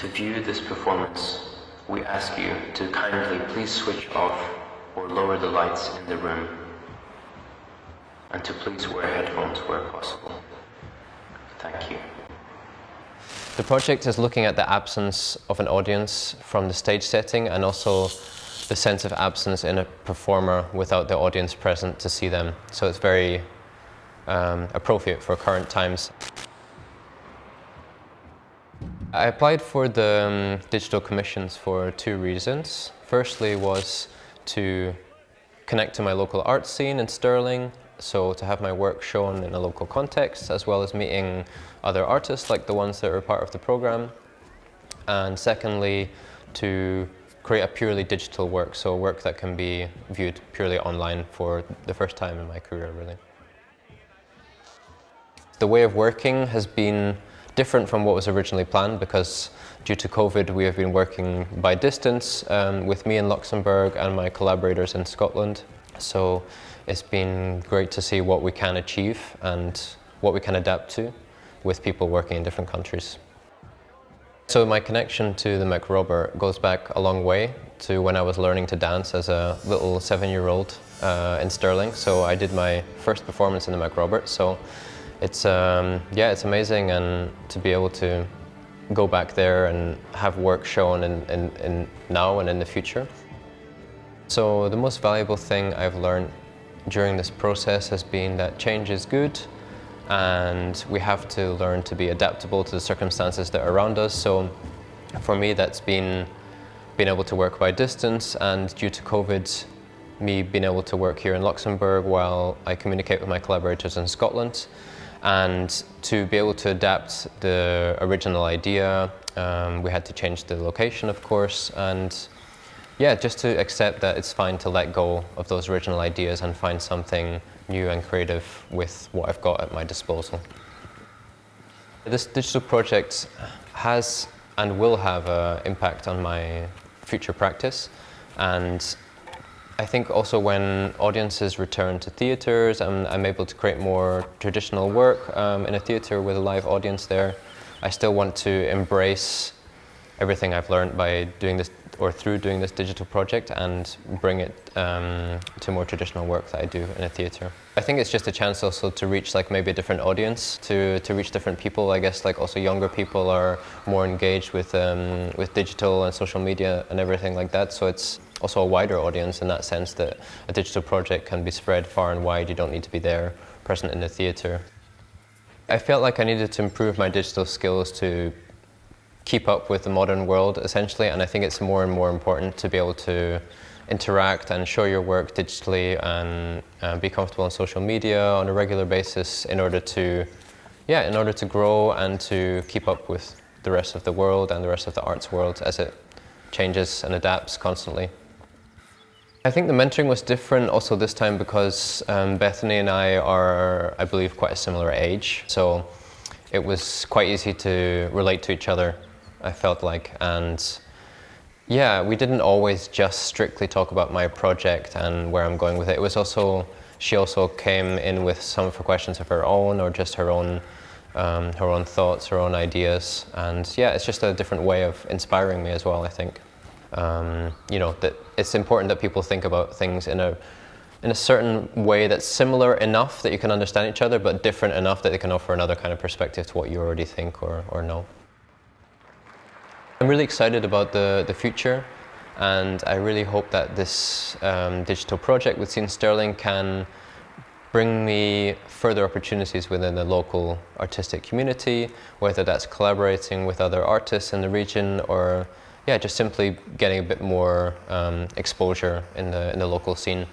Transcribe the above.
To view this performance, we ask you to kindly please switch off or lower the lights in the room, and to please wear headphones where possible. Thank you. The project is looking at the absence of an audience from the stage setting, and also the sense of absence in a performer without the audience present to see them. So it's very appropriate for current times. I applied for the digital commissions for two reasons. Firstly was to connect to my local art scene in Stirling, so to have my work shown in a local context, as well as meeting other artists like the ones that are part of the program. And secondly, to create a purely digital work, so work that can be viewed purely online for the first time in my career, really. The way of working has been different from what was originally planned, because due to COVID we have been working by distance with me in Luxembourg and my collaborators in Scotland. So it's been great to see what we can achieve and what we can adapt to with people working in different countries. So my connection to the MacRobert goes back a long way to when I was learning to dance as a little 7-year-old in Stirling. So I did my first performance in the MacRobert. So it's it's amazing, and to be able to go back there and have work shown in now and in the future. So the most valuable thing I've learned during this process has been that change is good, and we have to learn to be adaptable to the circumstances that are around us. So for me, that's been being able to work by distance, and due to COVID, me being able to work here in Luxembourg while I communicate with my collaborators in Scotland. And to be able to adapt the original idea, we had to change the location, of course, and yeah, just to accept that it's fine to let go of those original ideas and find something new and creative with what I've got at my disposal. This digital project has and will have an impact on my future practice, and I think also when audiences return to theatres and I'm able to create more traditional work in a theatre with a live audience there, I still want to embrace everything I've learned by doing this, or through doing this digital project, and bring it to more traditional work that I do in a theatre. I think it's just a chance also to reach like maybe a different audience, to reach different people. I guess like also younger people are more engaged with digital and social media and everything like that. So it's also a wider audience in that sense, that a digital project can be spread far and wide. You don't need to be there, present in the theatre. I felt like I needed to improve my digital skills to keep up with the modern world, essentially, and I think it's more and more important to be able to interact and show your work digitally and be comfortable on social media on a regular basis in order to grow and to keep up with the rest of the world and the rest of the arts world as it changes and adapts constantly. I think the mentoring was different also this time because Bethany and I are, I believe, quite a similar age, so it was quite easy to relate to each other, I felt like. And yeah, we didn't always just strictly talk about my project and where I'm going with it. It was also, she also came in with some of her questions of her own, or just her own thoughts, her own ideas. And yeah, it's just a different way of inspiring me as well, I think. You know, that it's important that people think about things in a certain way that's similar enough that you can understand each other, but different enough that they can offer another kind of perspective to what you already think or know. I'm really excited about the future, and I really hope that this digital project with Scene Stirling can bring me further opportunities within the local artistic community, whether that's collaborating with other artists in the region, or yeah, just simply getting a bit more exposure in the local scene.